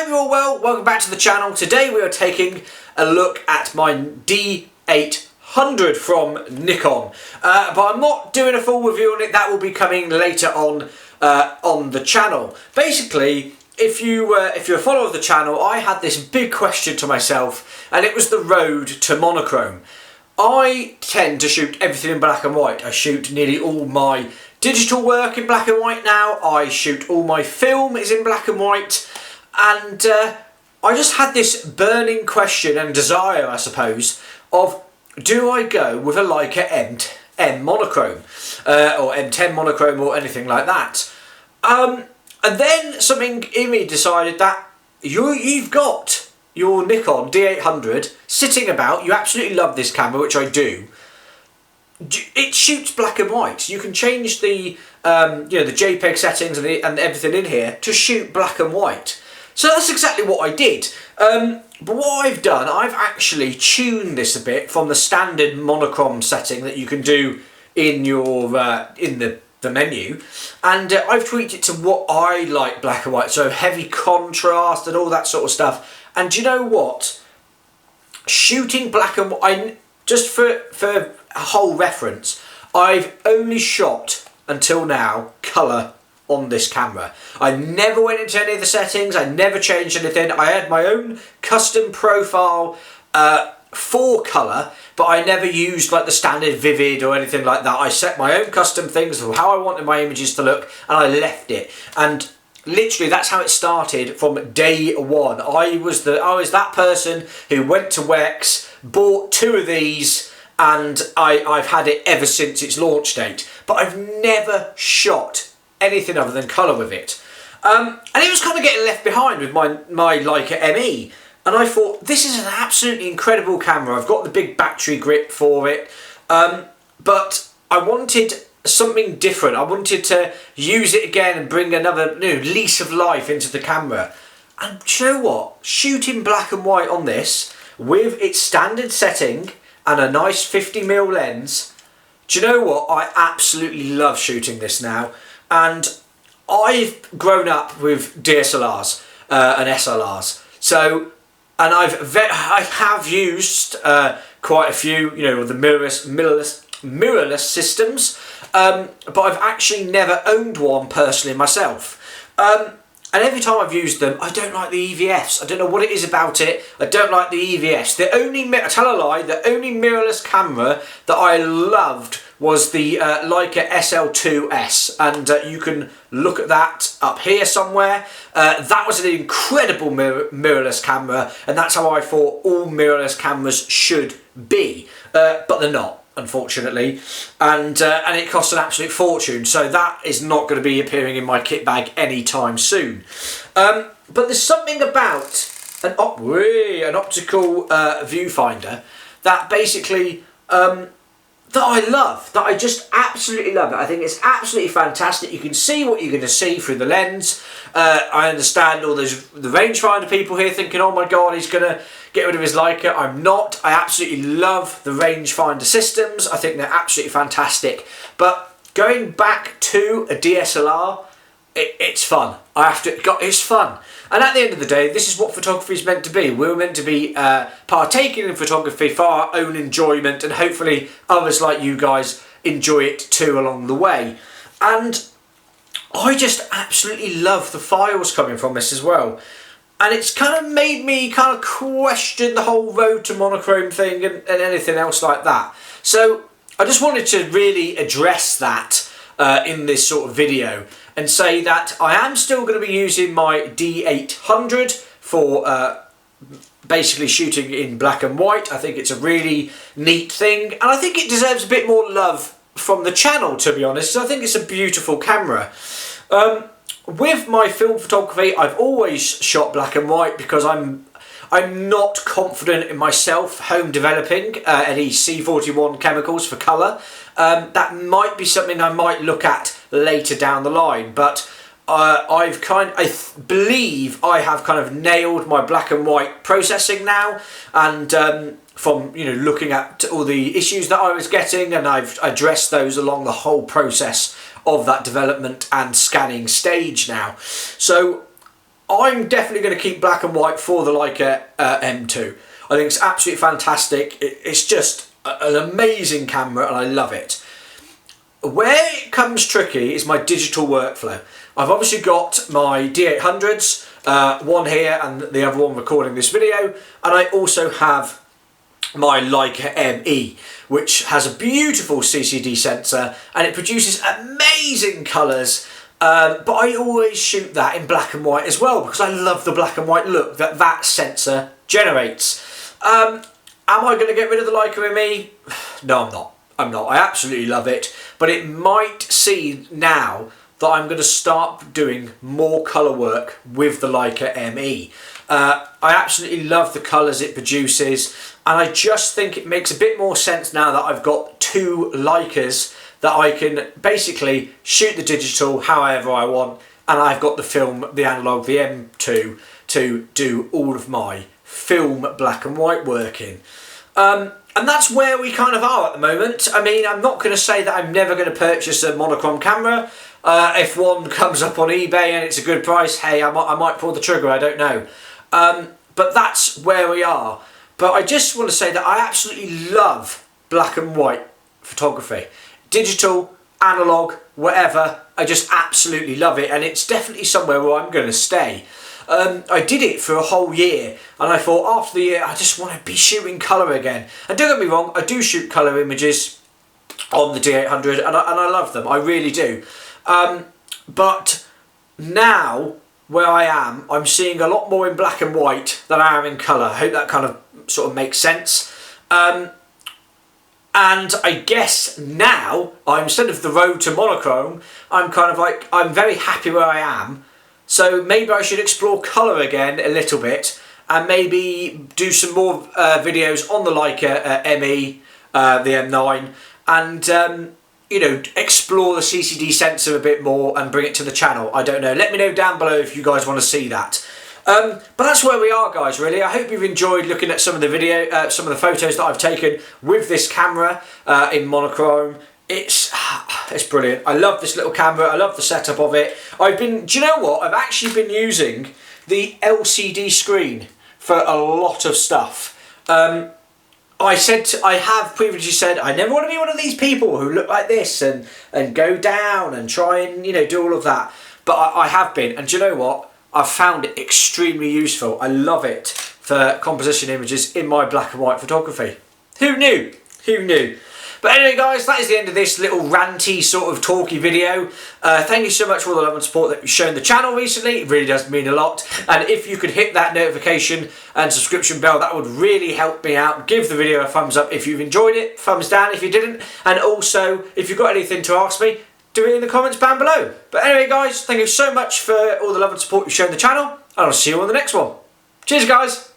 hope you're all well. Welcome back to the channel. Today we are taking a look at my D800 from Nikon. But I'm not doing a full review on it. That will be coming later on the channel. Basically, if you're a follower of the channel, I had this big question to myself, and it was the road to monochrome. I tend to shoot everything in black and white. I shoot nearly all my digital work in black and white now. I shoot all my film is in black and white. And I just had this burning question and desire, I suppose, of do I go with a Leica M monochrome or M10 monochrome or anything like that? And then something in me decided that you've got your Nikon D800 sitting about. You absolutely love this camera, which I do. It shoots black and white. You can change the the JPEG settings and everything in here to shoot black and white. So that's exactly what I did. But what I've done, I've actually tuned this a bit from the standard monochrome setting that you can do in your in the menu, and I've tweaked it to what I like black and white, so heavy contrast and all that sort of stuff. And do you know what? Shooting black and white, just for a whole reference, I've only shot until now colour on this camera. I never went into any of the settings, I never changed anything. I had my own custom profile for colour, but I never used like the standard vivid or anything like that. I set my own custom things for how I wanted my images to look, and I left it. And literally that's how it started from day one. I was that person who went to Wex, bought two of these, and I've had it ever since its launch date. But I've never shot anything other than colour with it. And it was kind of getting left behind with my Leica ME. And I thought, this is an absolutely incredible camera. I've got the big battery grip for it. But I wanted something different. I wanted to use it again and bring another new lease of life into the camera. And do you know what? Shooting black and white on this with its standard setting and a nice 50mm lens, do you know what? I absolutely love shooting this now. And I've grown up with DSLRs and SLRs. So, and I have used quite a few, the mirrorless systems, but I've actually never owned one personally myself. And every time I've used them, I don't like the EVFs. I don't know what it is about it. I don't like the EVFs. I tell a lie, the only mirrorless camera that I loved was the Leica SL2S, and you can look at that up here somewhere. That was an incredible mirrorless camera, and that's how I thought all mirrorless cameras should be, but they're not, unfortunately, and it costs an absolute fortune, so that is not going to be appearing in my kit bag anytime soon. But there's something about an optical viewfinder that basically that I love, that I just absolutely love it. I think it's absolutely fantastic. You can see what you're going to see through the lens. I understand all the rangefinder people here thinking, oh my god, he's going to get rid of his Leica. I'm not. I absolutely love the rangefinder systems. I think they're absolutely fantastic. But going back to a DSLR, it's fun. It's fun. And at the end of the day, this is what photography is meant to be. We're meant to be partaking in photography for our own enjoyment, and hopefully others like you guys enjoy it too along the way. And I just absolutely love the files coming from this as well. And it's kind of made me kind of question the whole road to monochrome thing and anything else like that. So I just wanted to really address that in this sort of video, and say that I am still going to be using my D800 for basically shooting in black and white. I think it's a really neat thing, and I think it deserves a bit more love from the channel, to be honest. I think it's a beautiful camera. With my film photography, I've always shot black and white because I'm not confident in myself home developing any C41 chemicals for colour. That might be something I might look at later down the line, but I believe I have kind of nailed my black and white processing now, and from looking at all the issues that I was getting, and I've addressed those along the whole process of that development and scanning stage now. So I'm definitely going to keep black and white for the Leica M2. I think it's absolutely fantastic. It's just an amazing camera and I love it. Where it comes tricky is my digital workflow. I've obviously got my D800s, one here and the other one recording this video, and I also have my Leica ME, which has a beautiful CCD sensor and it produces amazing colours, but I always shoot that in black and white as well because I love the black and white look that sensor generates. Am I going to get rid of the Leica ME? No, I'm not. I absolutely love it, but it might see now that I'm going to start doing more colour work with the Leica ME. I absolutely love the colours it produces, and I just think it makes a bit more sense now that I've got two Leicas that I can basically shoot the digital however I want, and I've got the film, the analog, the M2 to do all of my film black and white work in. And that's where we kind of are at the moment. I mean, I'm not going to say that I'm never going to purchase a monochrome camera. If one comes up on eBay and it's a good price, hey, I might pull the trigger, I don't know. But that's where we are. But I just want to say that I absolutely love black and white photography. Digital, analog, whatever, I just absolutely love it, and it's definitely somewhere where I'm going to stay. I did it for a whole year and I thought after the year I just want to be shooting colour again. And don't get me wrong, I do shoot colour images on the D800 and I love them, I really do. But now where I am, I'm seeing a lot more in black and white than I am in colour. I hope that kind of sort of makes sense. And I guess now, instead of the road to monochrome, I'm kind of like, I'm very happy where I am. So maybe I should explore colour again a little bit and maybe do some more videos on the Leica ME, the M9, and you know, explore the CCD sensor a bit more and bring it to the channel. I don't know. Let me know down below if you guys want to see that. But that's where we are, guys, really. I hope you've enjoyed looking at some of the some of the photos that I've taken with this camera in monochrome. It's brilliant. I love this little camera. I love the setup of it. Do you know what? I've actually been using the LCD screen for a lot of stuff. I have previously said I never want to be one of these people who look like this and go down and try and, you know, do all of that. But I have been, and do you know what? I've found it extremely useful. I love it for composition images in my black and white photography. Who knew? Who knew? But anyway, guys, that is the end of this little ranty sort of talky video. Thank you so much for all the love and support that you've shown the channel recently. It really does mean a lot. And if you could hit that notification and subscription bell, that would really help me out. Give the video a thumbs up if you've enjoyed it, thumbs down if you didn't. And also, if you've got anything to ask me, do it in the comments down below. But anyway, guys, thank you so much for all the love and support you've shown the channel. And I'll see you on the next one. Cheers, guys.